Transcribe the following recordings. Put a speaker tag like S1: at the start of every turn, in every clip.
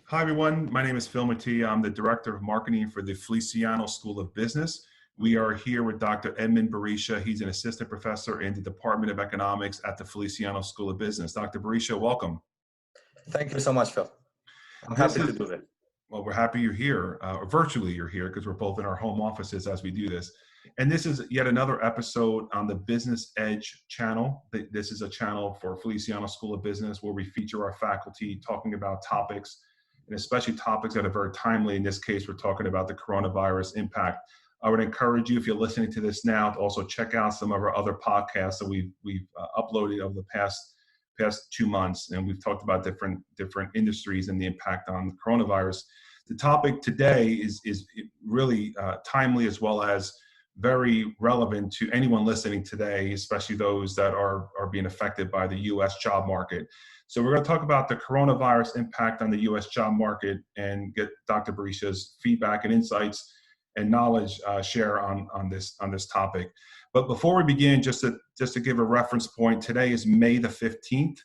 S1: Hi, everyone. My name is Phil Mattia. I'm the Director of Marketing for the Feliciano School of Business. We are here with Dr. Edmond Berisha. He's an assistant professor in the Department of Economics at the Feliciano School of Business. Dr. Berisha, welcome.
S2: Thank you so much, Phil. I'm happy to do that.
S1: Well, we're happy you're here, or virtually you're here, because we're both in our home offices as we do this. And this is yet another episode on the Business Edge channel. This is a channel for Feliciano School of Business where we feature our faculty talking about topics, and especially topics that are very timely. In this case, we're talking about the coronavirus impact. I would encourage you, if you're listening to this now, to also check out some of our other podcasts that we've uploaded over the past 2 months, and we've talked about different industries and the impact on the coronavirus. The topic today is really timely, as well as very relevant to anyone listening today, especially those that are being affected by the U.S. job market. So we're going to talk about the coronavirus impact on the U.S. job market and get Dr. Berisha's feedback and insights and knowledge share on this topic. But before we begin, just to give a reference point, today is May the 15th.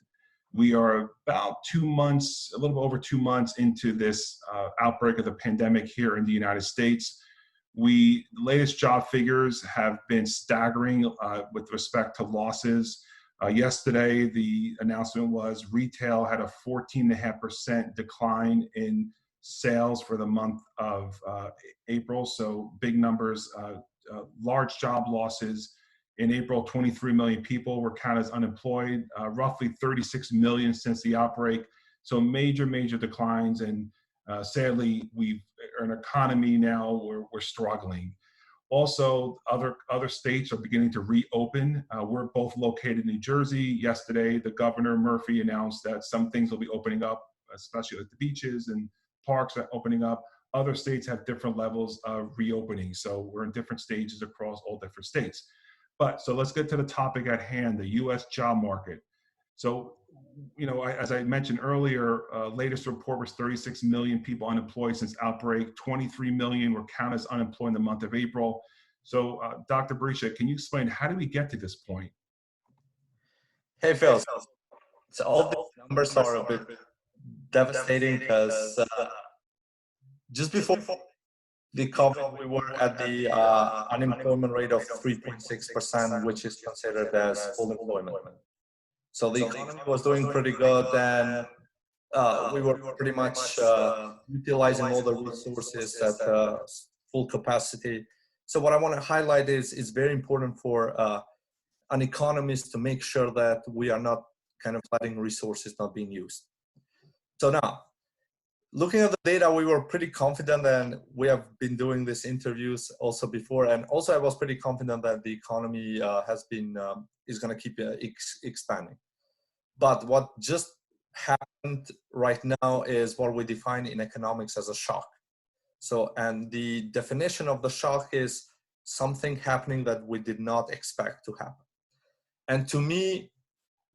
S1: We are about a little over 2 months into this outbreak of the pandemic here in the United States. The latest job figures have been staggering with respect to losses. Yesterday, the announcement was retail had a 14.5% decline in sales for the month of April. So big numbers, large job losses. In April, 23 million people were counted as unemployed, roughly 36 million since the outbreak. So major declines. And sadly, we're an economy now where we're struggling. Also, other states are beginning to reopen. We're both located in New Jersey. Yesterday, the Governor Murphy announced that some things will be opening up, especially like the beaches and parks are opening up. Other states have different levels of reopening. So we're in different stages across all different states. So let's get to the topic at hand, the U.S. job market. So, as I mentioned earlier, latest report was 36 million people unemployed since outbreak. 23 million were counted as unemployed in the month of April. So, Dr. Berisha, can you explain how did we get to this point?
S2: Hey, Phil. So all these numbers are a bit devastating because just before the COVID, we were at the unemployment rate of 3.6%, which is considered as full employment. So the economy was doing pretty good, and we were pretty much utilizing all the resources at full capacity. So what I want to highlight is it's very important for an economist to make sure that we are not kind of letting resources not being used. So now, looking at the data, we were pretty confident, and we have been doing these interviews also before. And also, I was pretty confident that the economy is going to keep expanding. But what just happened right now is what we define in economics as a shock. So, and the definition of the shock is something happening that we did not expect to happen. And to me,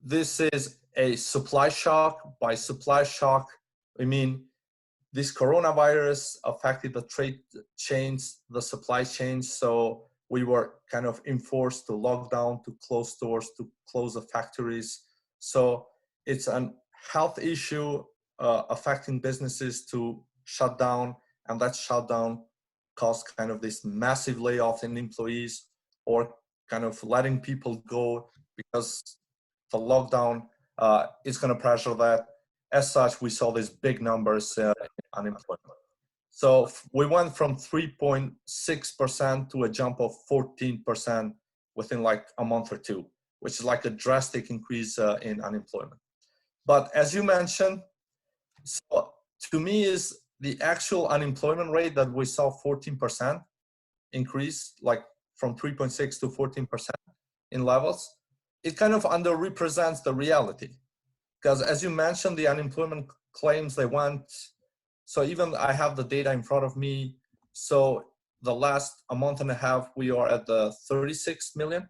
S2: this is a supply shock. By supply shock, I mean this coronavirus affected the trade chains, the supply chains. So we were kind of enforced to lock down, to close stores, to close the factories. So it's a health issue affecting businesses to shut down, and that shutdown caused kind of this massive layoff in employees, or kind of letting people go because the lockdown is going to pressure that. As such, we saw these big numbers in unemployment. So we went from 3.6% to a jump of 14% within like a month or two, which is like a drastic increase in unemployment. But as you mentioned, so to me is the actual unemployment rate that we saw 14% increase, like from 3.6 to 14% in levels. It kind of underrepresents the reality. Because as you mentioned, the unemployment claims, they went, so even I have the data in front of me. So the last a month and a half, we are at the 36 million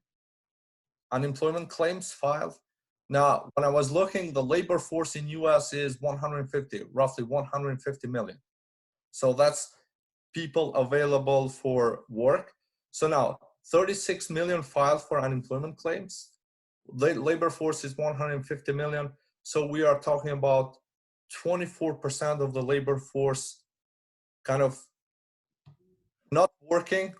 S2: unemployment claims filed. Now, when I was looking, the labor force in US is roughly 150 million. So that's people available for work. So now 36 million filed for unemployment claims. The labor force is 150 million. So we are talking about 24% of the labor force kind of not working,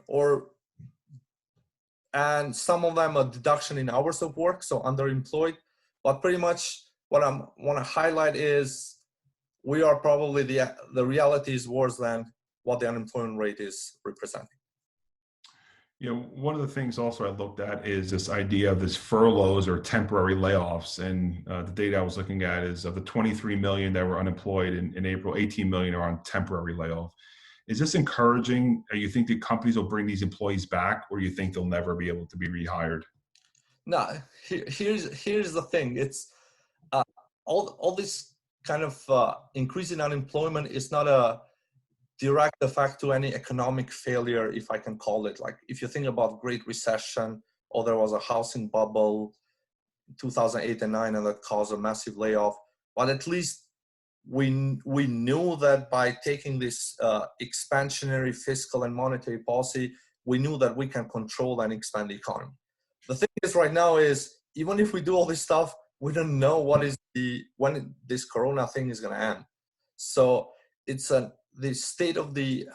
S2: and some of them a deduction in hours of work, so underemployed. But pretty much what I want to highlight is we are probably the reality is worse than what the unemployment rate is representing.
S1: You know, one of the things also I looked at is this idea of this furloughs or temporary layoffs. And the data I was looking at is of the 23 million that were unemployed in April, 18 million are on temporary layoff. Is this encouraging? You think the companies will bring these employees back, or you think they'll never be able to be rehired?
S2: No, here's the thing. It's all this kind of increase in unemployment is not a direct effect to any economic failure, if I can call it. Like if you think about Great Recession, or there was a housing bubble in 2008 and 9 and that caused a massive layoff, but at least we knew that by taking this expansionary fiscal and monetary policy, we knew that we can control and expand the economy. The thing is right now is, even if we do all this stuff, we don't know when this corona thing is going to end. So it's the state of the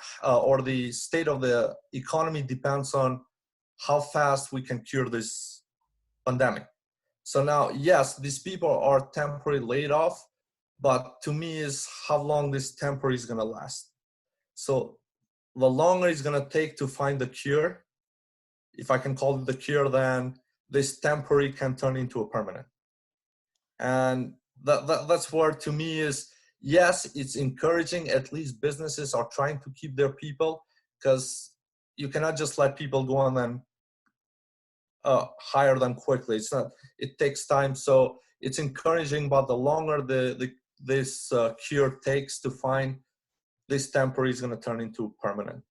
S2: economy depends on how fast we can cure this pandemic. So now, yes, these people are temporarily laid off, but to me is how long this temporary is going to last. So the longer it's going to take to find the cure, if I can call it the cure, then this temporary can turn into a permanent. And that's where to me is, yes, it's encouraging. At least businesses are trying to keep their people, because you cannot just let people go on and hire them quickly. It takes time. So it's encouraging, but the longer this cure takes to find, this temporary is going to turn into permanent.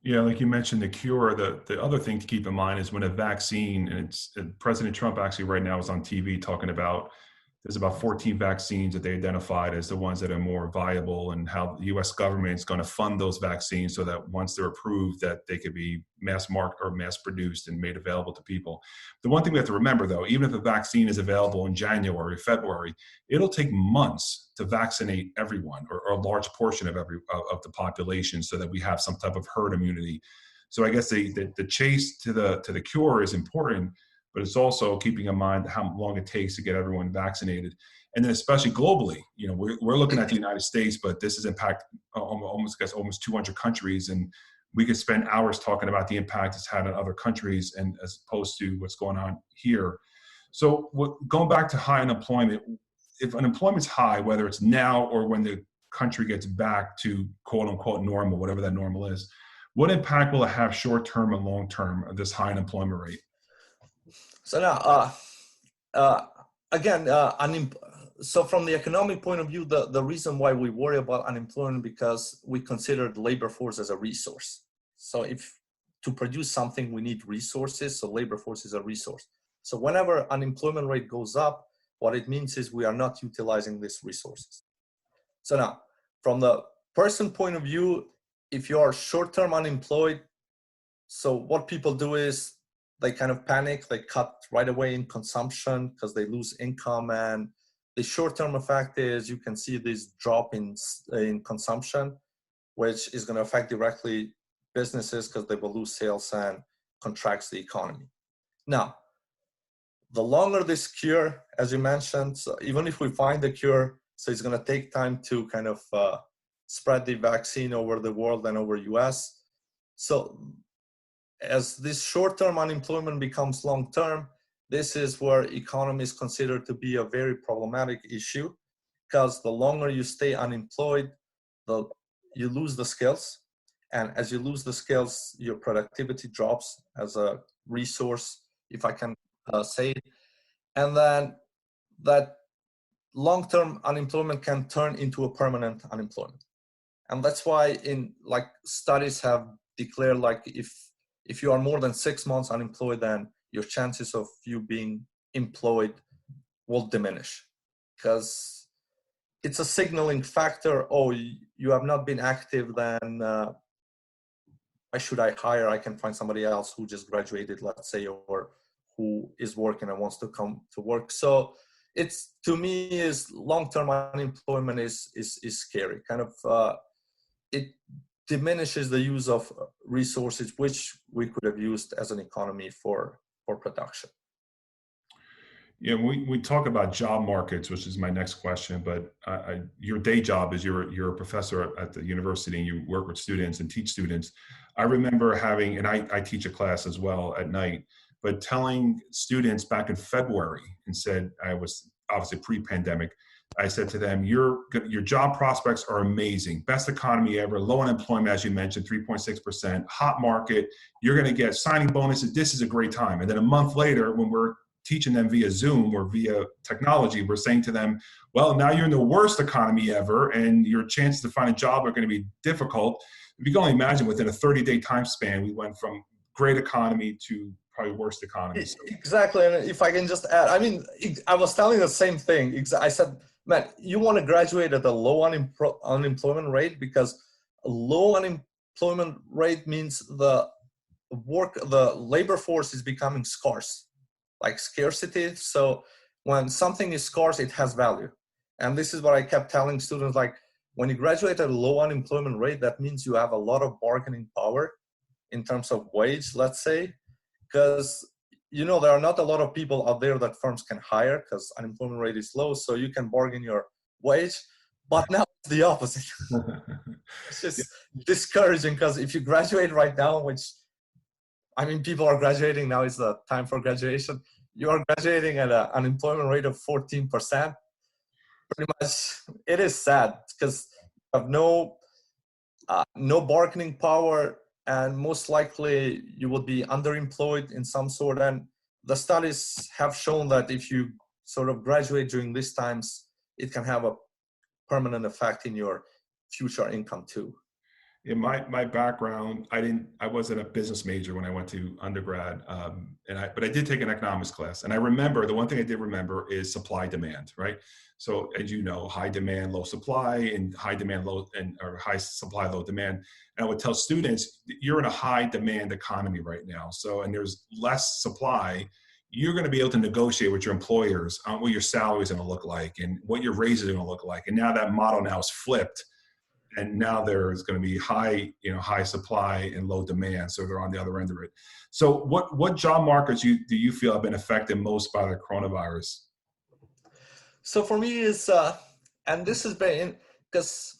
S1: Yeah, like you mentioned, the cure, the other thing to keep in mind is when a vaccine, and President Trump actually right now is on TV talking about there's about 14 vaccines that they identified as the ones that are more viable, and how the US government is going to fund those vaccines so that once they're approved, that they could be mass market or mass produced and made available to people. The one thing we have to remember though, even if a vaccine is available in January, February, it'll take months to vaccinate everyone, or a large portion of the population, so that we have some type of herd immunity. So I guess the chase to the cure is important, but it's also keeping in mind how long it takes to get everyone vaccinated. And then especially globally, you know, we're looking at the United States, but this has impacted almost 200 countries. And we could spend hours talking about the impact it's had on other countries, and as opposed to what's going on here. So going back to high unemployment, if unemployment's high, whether it's now or when the country gets back to quote unquote normal, whatever that normal is, what impact will it have short-term and long-term of this high unemployment rate?
S2: So now, so from the economic point of view, the reason why we worry about unemployment, because we consider the labor force as a resource. So if to produce something, we need resources. So labor force is a resource. So whenever unemployment rate goes up, what it means is we are not utilizing these resources. So now, from the person point of view, if you are short-term unemployed, so what people do is they kind of panic, they cut right away in consumption because they lose income. And the short-term effect is you can see this drop in consumption, which is going to affect directly businesses because they will lose sales and contracts the economy. Now, the longer this cure, as you mentioned, so even if we find the cure, so it's going to take time to kind of spread the vaccine over the world and over US. So as this short-term unemployment becomes long-term, this is where economy is considered to be a very problematic issue, because the longer you stay unemployed, you lose the skills. And as you lose the skills, your productivity drops as a resource, if I can say it. And then that long-term unemployment can turn into a permanent unemployment. And that's why studies have declared, like if you are more than 6 months unemployed, then your chances of you being employed will diminish, because it's a signaling factor. Oh, you have not been active, then why should I hire? I can find somebody else who just graduated, let's say, or who is working and wants to come to work. So it's, to me, is long-term unemployment is scary. Kind of, it diminishes the use of resources which we could have used as an economy for production.
S1: Yeah, we talk about job markets, which is my next question. But your day job is you're a professor at the university, and you work with students and teach students. I remember having, and I teach a class as well at night, but telling students back in February, and said, I was obviously pre-pandemic, I said to them, your job prospects are amazing, best economy ever, low unemployment, as you mentioned, 3.6%, hot market, you're going to get signing bonuses, this is a great time. And then a month later, when we're teaching them via Zoom or via technology, we're saying to them, well, now you're in the worst economy ever, and your chances to find a job are going to be difficult. If you can only imagine, within a 30-day time span, we went from great economy to probably worst economy. So.
S2: Exactly. And if I can just add, I mean, I was telling the same thing. I said, man, you want to graduate at a low unemployment rate, because a low unemployment rate means the labor force is becoming scarce. Like scarcity. So when something is scarce, it has value. And this is what I kept telling students, like, when you graduate at a low unemployment rate, that means you have a lot of bargaining power in terms of wage, let's say, because, you know, there are not a lot of people out there that firms can hire because unemployment rate is low. So you can bargain your wage, but now it's the opposite. It's just discouraging, because if you graduate right now, which, I mean, people are graduating now, is the time for graduation. You are graduating at an unemployment rate of 14%. Pretty much, it is sad, because you have no bargaining power, and most likely you will be underemployed in some sort. And the studies have shown that if you sort of graduate during these times, it can have a permanent effect in your future income too.
S1: In my background, I wasn't a business major when I went to undergrad, but I did take an economics class. And I remember, the one thing I did remember is supply demand, right? So as you know, high demand, low supply, and high demand, or high supply, low demand. And I would tell students, you're in a high demand economy right now. So, and there's less supply. You're going to be able to negotiate with your employers on what your salary is going to look like and what your raises are going to look like. And now that model now is flipped. And now there's going to be high supply and low demand. So they're on the other end of it. So what job markets do you feel have been affected most by the coronavirus?
S2: So for me is, and this has been, because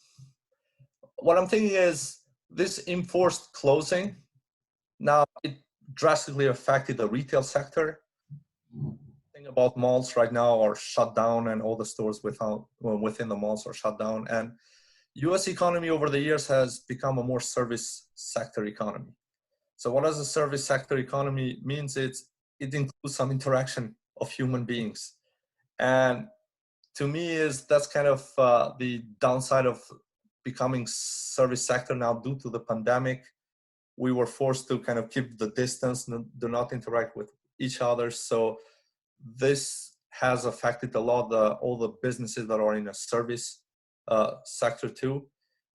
S2: what I'm thinking is this enforced closing, now it drastically affected the retail sector. Think about malls right now are shut down, and all the stores within the malls are shut down. And U.S. economy over the years has become a more service sector economy. So what does a service sector economy means? It includes some interaction of human beings. And to me that's kind of the downside of becoming service sector now. Due to the pandemic, we were forced to kind of keep the distance, do not interact with each other. So this has affected a lot all the businesses that are in a service sector too.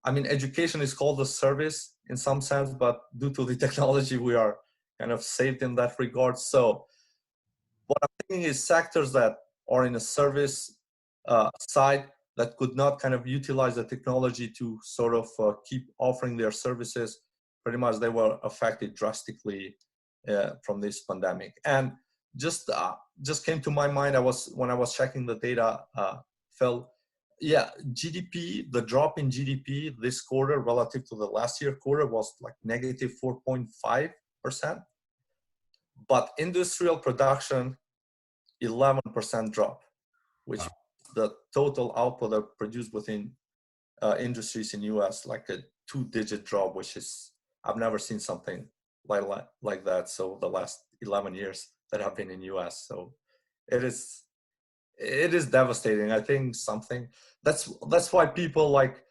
S2: I mean, education is called a service in some sense, but due to the technology, we are kind of saved in that regard. So what I'm thinking is sectors that are in a service side that could not kind of utilize the technology to sort of keep offering their services, pretty much they were affected drastically from this pandemic. And just came to my mind, when I was checking the data, Phil, yeah, GDP, the drop in GDP this quarter relative to the last year quarter was like negative 4.5%. But industrial production, 11% drop, which the total output that produced within industries in US, like a 2-digit drop, which is, I've never seen something like that. So the last 11 years that I've been in US. So it is devastating. I think that's why people like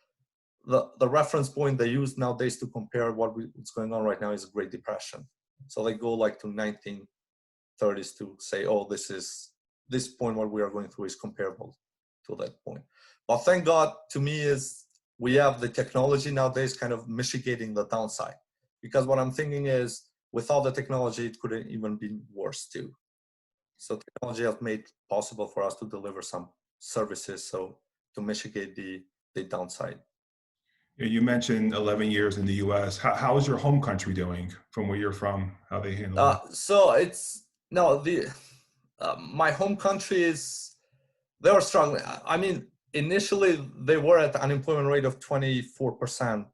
S2: the reference point they use nowadays to compare what's going on right now is Great Depression. So they go like to 1930s to say, oh, this point what we are going through is comparable to that point. But thank God, to me, is we have the technology nowadays kind of mitigating the downside. Because what I'm thinking is, without the technology, it could have even been worse too. So technology has made it possible for us to deliver some services, so to mitigate the downside.
S1: You mentioned 11 years in the U.S. How is your home country doing from where you're from? How they handle it?
S2: So it's no the my home country is they were struggling. I mean, initially they were at unemployment rate of 24%.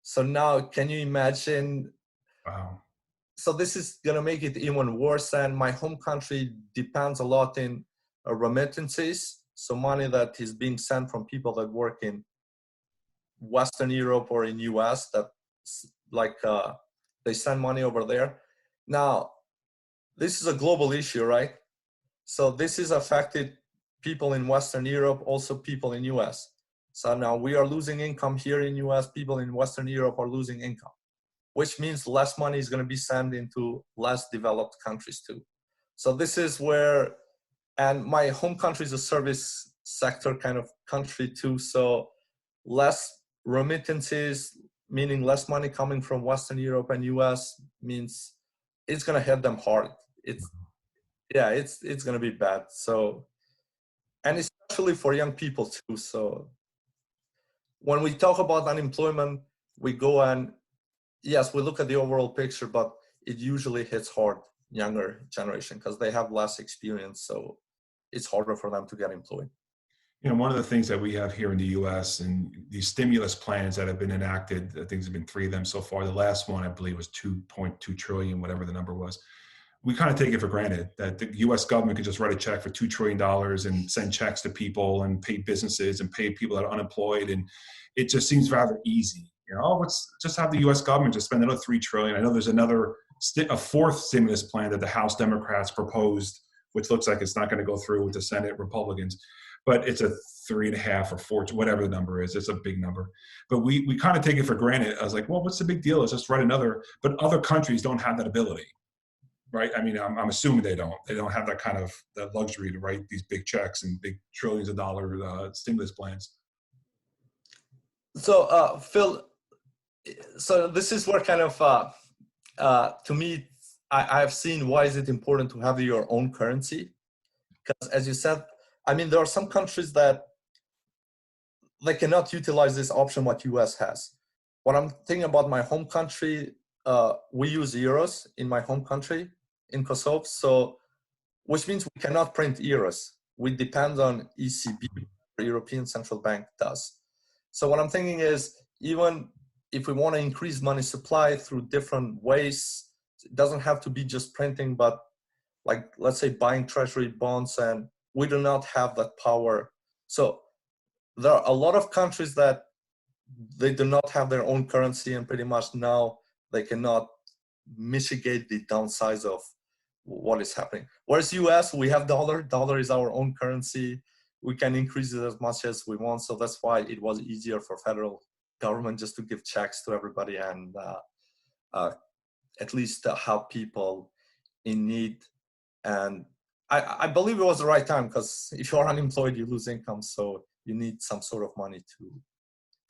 S2: So now, can you imagine?
S1: Wow.
S2: So this is gonna make it even worse. And my home country depends a lot in remittances, so money that is being sent from people that work in Western Europe or in US that like they send money over there. Now, this is a global issue, right? So this is affected people in Western Europe, also people in US. So now we are losing income here in US, people in Western Europe are losing income, which means less money is going to be sent into less developed countries too. So this is where, and my home country is a service sector kind of country too. So less remittances, meaning less money coming from Western Europe and US, means it's going to hit them hard. It's going to be bad. So, and especially for young people too. So when we talk about unemployment, we go and yes, we look at the overall picture, but it usually hits hard younger generation because they have less experience. So it's harder for them to get employed.
S1: You know, one of the things that we have here in the U.S. and these stimulus plans that have been enacted, I think there's been 3 of them so far. The last one, I believe, was 2.2 trillion, whatever the number was. We kind of take it for granted that the U.S. government could just write a check for $2 trillion and send checks to people and pay businesses and pay people that are unemployed. And it just seems rather easy. You know, let's just have the U.S. government just spend another $3 trillion. I know there's a 4th stimulus plan that the House Democrats proposed, which looks like it's not going to go through with the Senate Republicans. But it's a 3.5 or 4, whatever the number is. It's a big number. But we kind of take it for granted. I was like, well, what's the big deal? Let's just write another. But other countries don't have that ability, right? I mean, I'm assuming they don't. They don't have that luxury to write these big checks and big trillions of dollar stimulus plans.
S2: So, Phil, so this is where kind of, to me, I have seen why is it important to have your own currency? Because as you said, I mean, there are some countries that they cannot utilize this option what US has. What I'm thinking about my home country, we use euros in my home country in Kosovo, so which means we cannot print euros. We depend on ECB, the European Central Bank does. So what I'm thinking is, even if we want to increase money supply through different ways, it doesn't have to be just printing, but like, let's say buying treasury bonds, and we do not have that power. So there are a lot of countries that they do not have their own currency, and pretty much now they cannot mitigate the downsides of what is happening. Whereas US, we have dollar. Dollar is our own currency. We can increase it as much as we want. So that's why it was easier for federal government just to give checks to everybody and at least help people in need. And I believe it was the right time, because if you're unemployed, you lose income. So you need some sort of money to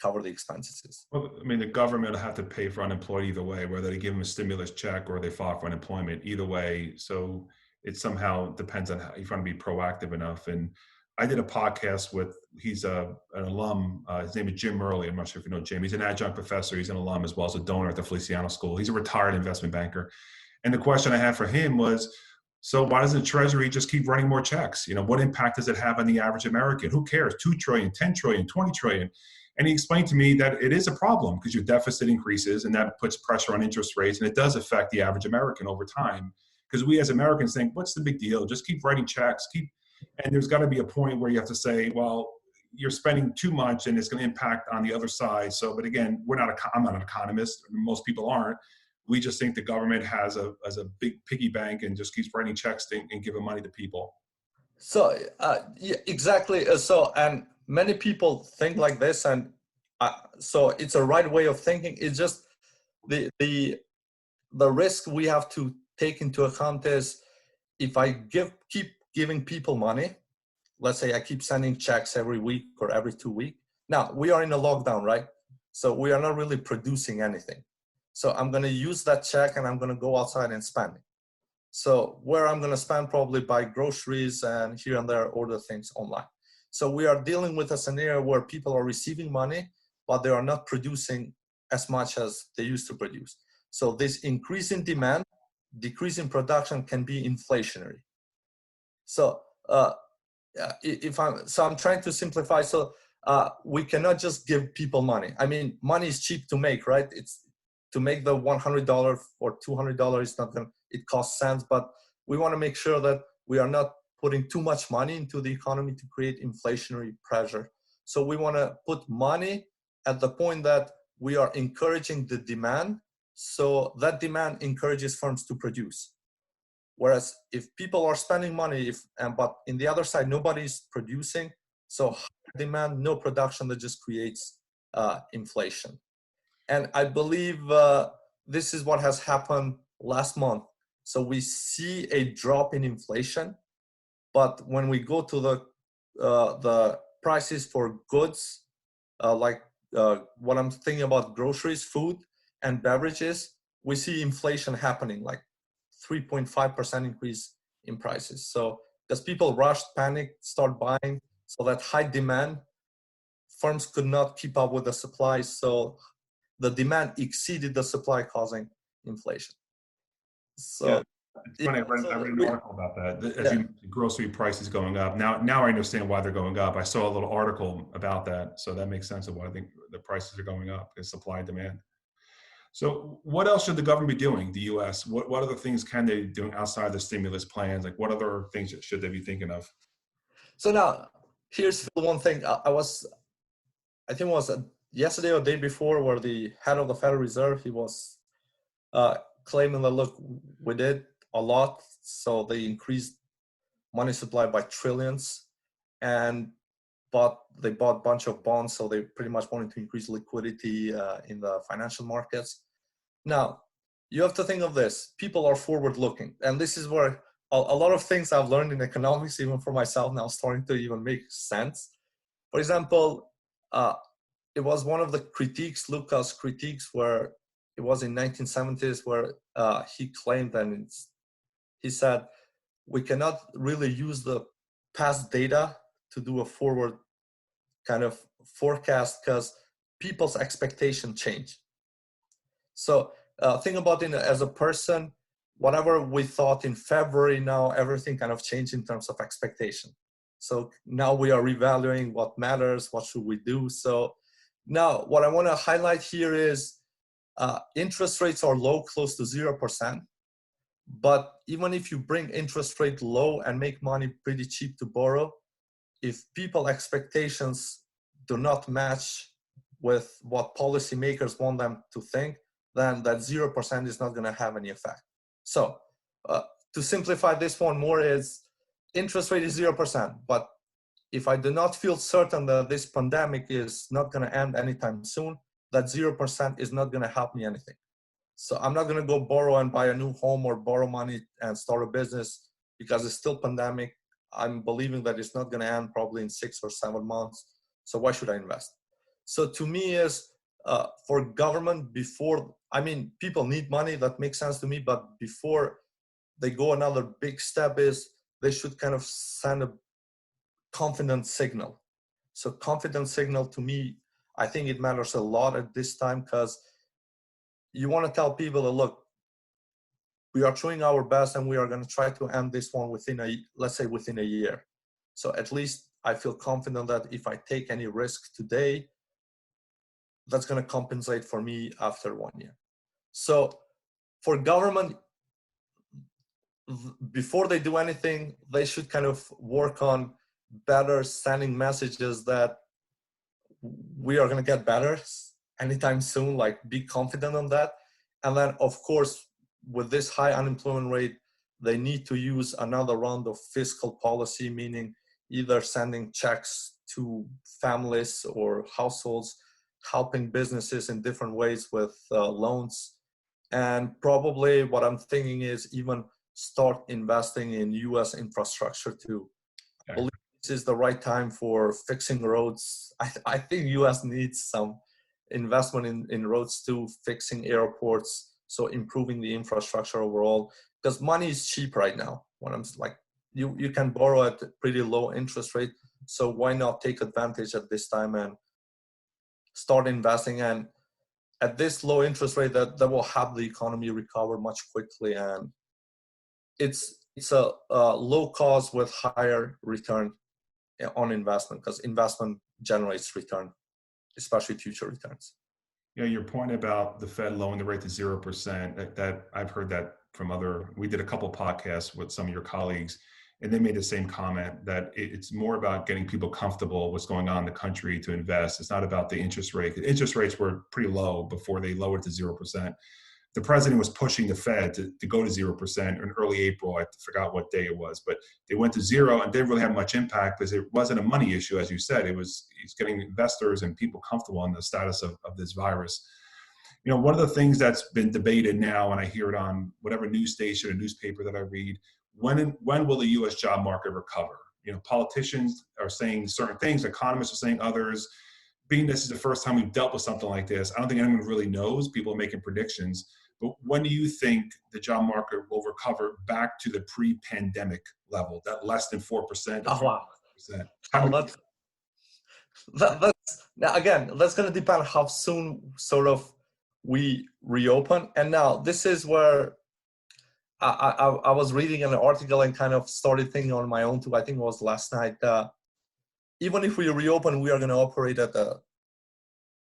S2: cover the expenses.
S1: Well, I mean, the government will have to pay for unemployed either way, whether they give them a stimulus check or they file for unemployment, either way. So it somehow depends on how you want to be proactive enough. And I did a podcast with, he's an alum, his name is Jim Murley. I'm not sure if you know Jim. He's an adjunct professor. He's an alum as well as a donor at the Feliciano School. He's a retired investment banker. And the question I had for him was, so why doesn't the Treasury just keep running more checks? You know, what impact does it have on the average American? Who cares? 2 trillion, 10 trillion, 20 trillion. And he explained to me that it is a problem because your deficit increases and that puts pressure on interest rates. And it does affect the average American over time. Because we as Americans think, what's the big deal? Just keep writing checks. And there's got to be a point where you have to say, well, you're spending too much and it's going to impact on the other side. So, but again, I'm not an economist. Most people aren't. We just think the government has a big piggy bank and just keeps writing checks and giving money to people.
S2: So yeah, exactly. So, and many people think like this, and so it's a right way of thinking. It's just the risk we have to take into account is, if I keep giving people money, let's say I keep sending checks every week or every 2 weeks. Now we are in a lockdown, right? So we are not really producing anything. So I'm going to use that check and I'm going to go outside and spend it. So where I'm going to spend probably buy groceries and here and there order things online. So we are dealing with a scenario where people are receiving money, but they are not producing as much as they used to produce. So this increase in demand, decrease in production can be inflationary. So I'm trying to simplify. So we cannot just give people money. I mean, money is cheap to make, right? It's to make the $100 or $200 is not going to, it costs cents, but we want to make sure that we are not putting too much money into the economy to create inflationary pressure. So we want to put money at the point that we are encouraging the demand. So that demand encourages firms to produce. Whereas if people are spending money, but in the other side, nobody's producing, so high demand, no production, that just creates inflation. And I believe this is what has happened last month. So we see a drop in inflation, but when we go to the prices for goods, like what I'm thinking about groceries, food, and beverages, we see inflation happening, like 3.5% increase in prices. So as people rushed, panicked, start buying, so that high demand, firms could not keep up with the supply. So the demand exceeded the supply, causing inflation. So
S1: yeah, it's funny. I read an article about that. As you mentioned, grocery prices going up. Now I understand why they're going up. I saw a little article about that, so that makes sense of why I think the prices are going up. Is supply and demand. So what else should the government be doing, the U.S.? What other things can they be doing outside the stimulus plans? Like what other things should they be thinking of?
S2: So now, here's one thing. I think it was yesterday or the day before, where the head of the Federal Reserve, he was claiming that, look, we did a lot. So they increased money supply by trillions, and they bought a bunch of bonds. So they pretty much wanted to increase liquidity in the financial markets. Now, you have to think of this. People are forward looking. And this is where a lot of things I've learned in economics, even for myself now, starting to even make sense. For example, it was one of the critiques, Lucas' critiques, where it was in 1970s, where he claimed, and he said, we cannot really use the past data to do a forward kind of forecast because people's expectation change. So think about it as a person, whatever we thought in February, now everything kind of changed in terms of expectation. So now we are revaluing what matters, what should we do. So now what I want to highlight here is interest rates are low, close to 0%. But even if you bring interest rate low and make money pretty cheap to borrow, if people expectations do not match with what policymakers want them to think, then that 0% is not going to have any effect. So to simplify this one more is interest rate is 0%, but if I do not feel certain that this pandemic is not going to end anytime soon, that 0% is not going to help me anything. So I'm not going to go borrow and buy a new home or borrow money and start a business because it's still pandemic. I'm believing that it's not going to end probably in 6 or 7 months. So why should I invest? So to me is for government people need money, that makes sense to me, but before they go another big step is they should kind of send a confident signal. So confident signal to me, I think it matters a lot at this time because you want to tell people that, look, we are trying our best and we are going to try to end this one within a year. So at least I feel confident that if I take any risk today, that's going to compensate for me after 1 year. So for government, before they do anything, they should kind of work on better sending messages that we are going to get better anytime soon, like be confident on that. And then of course, with this high unemployment rate, they need to use another round of fiscal policy, meaning either sending checks to families or households, helping businesses in different ways with loans. And probably what I'm thinking is even start investing in US infrastructure too. I believe this is the right time for fixing roads. I think US needs some investment in roads too, fixing airports, So improving the infrastructure overall, because money is cheap right now. When I'm like, you can borrow at a pretty low interest rate. So why not take advantage at this time and start investing? And at this low interest rate, that will help the economy recover much quickly. And it's a low cost with higher return on investment, because investment generates return, especially future returns.
S1: Yeah, your point about the Fed lowering the rate to 0%, that I've heard that from we did a couple podcasts with some of your colleagues, and they made the same comment that it's more about getting people comfortable what's going on in the country to invest. It's not about the interest rate. The interest rates were pretty low before they lowered to 0%. The president was pushing the Fed to go to 0% in early April. I forgot what day it was, but they went to zero and didn't really have much impact because it wasn't a money issue, as you said. It's getting investors and people comfortable on the status of this virus. You know, one of the things that's been debated now, and I hear it on whatever news station or newspaper that I read, when will the U.S. job market recover? You know, politicians are saying certain things, economists are saying others. Being this is the first time we've dealt with something like this, I don't think anyone really knows. People are making predictions. But when do you think the job market will recover back to the pre-pandemic level, that less than 4%?
S2: Oh, wow.
S1: That's
S2: Now, again, that's going to depend how soon sort of we reopen. And now this is where I was reading an article and kind of started thinking on my own too. I think it was last night. Even if we reopen, we are going to operate at a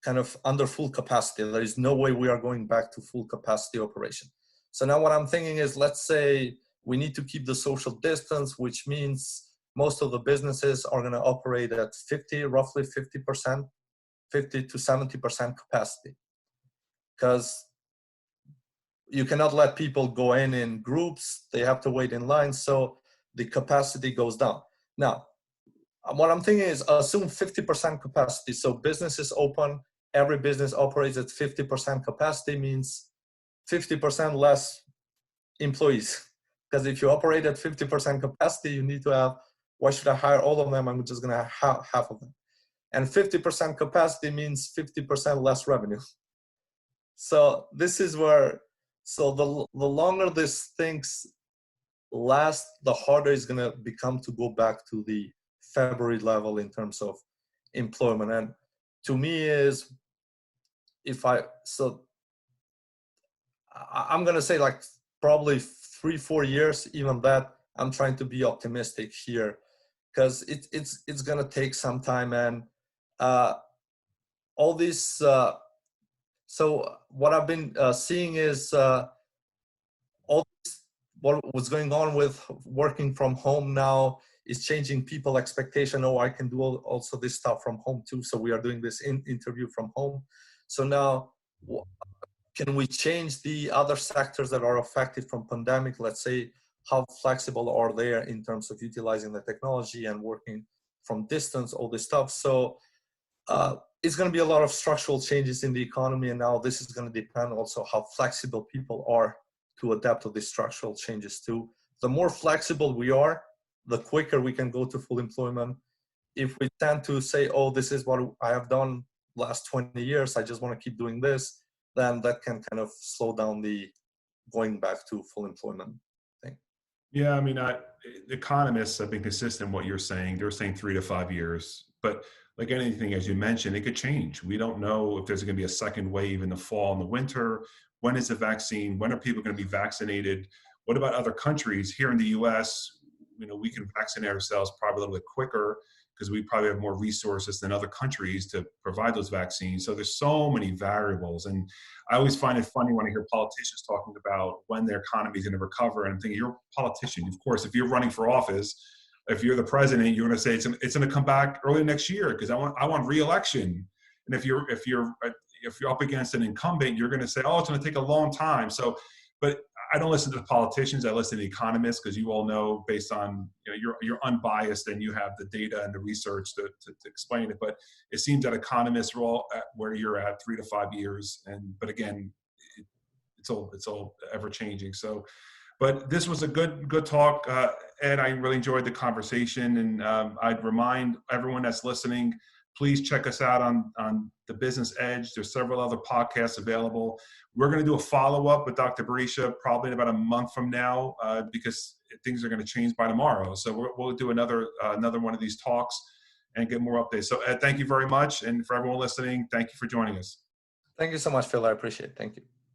S2: kind of under full capacity. There is no way we are going back to full capacity operation. So now what I'm thinking is, let's say we need to keep the social distance, which means most of the businesses are going to operate at roughly 50%, 50 to 70% capacity. Because you cannot let people go in groups. They have to wait in line. So the capacity goes down. Now, what I'm thinking is assume 50% capacity. So business is open. Every business operates at 50% capacity, means 50% less employees. Because if you operate at 50% capacity, you need to have, why should I hire all of them? I'm just going to have half of them. And 50% capacity means 50% less revenue. So this is where, so the longer these things last, the harder it's going to become to go back to the February level in terms of employment. And to me is, I'm going to say like probably 3-4 years, even that. I'm trying to be optimistic here, because it's going to take some time. And all this, so what I've been seeing is all this, what's going on with working from home now is changing people expectation. Oh, I can do also this stuff from home too. So we are doing this interview from home. So now, can we change the other sectors that are affected from pandemic? Let's say, how flexible are they in terms of utilizing the technology and working from distance, all this stuff. So it's going to be a lot of structural changes in the economy. And now this is going to depend also how flexible people are to adapt to these structural changes too. The more flexible we are, the quicker we can go to full employment. If we tend to say, oh, this is what I have done last 20 years, I just want to keep doing this, then that can kind of slow down the going back to full employment thing.
S1: Yeah, I mean, economists have been consistent in what you're saying. They're saying 3 to 5 years. But like anything, as you mentioned, it could change. We don't know if there's going to be a second wave in the fall and the winter. When is the vaccine? When are people going to be vaccinated? What about other countries? Here in the U.S., we can vaccinate ourselves probably a little bit quicker because we probably have more resources than other countries to provide those vaccines. So there's so many variables. And I always find it funny when I hear politicians talking about when their economy is going to recover. And I'm thinking, you're a politician. Of course, if you're running for office, if you're the president, you're going to say it's going to come back early next year because I want re-election. And if you're up against an incumbent, you're going to say, oh, it's going to take a long time. So, but I don't listen to the politicians. I listen to the economists because you all know, based on you're unbiased and you have the data and the research to explain it. But it seems that economists are all at where you're at, 3 to 5 years. But again, it's all ever changing. So, but this was a good talk, Ed. I really enjoyed the conversation, and I'd remind everyone that's listening, Please check us out on the Business Edge. There's several other podcasts available. We're going to do a follow-up with Dr. Berisha probably in about a month from now because things are going to change by tomorrow. So we'll do another one of these talks and get more updates. So Ed, thank you very much. And for everyone listening, thank you for joining us.
S2: Thank you so much, Phil. I appreciate it. Thank you.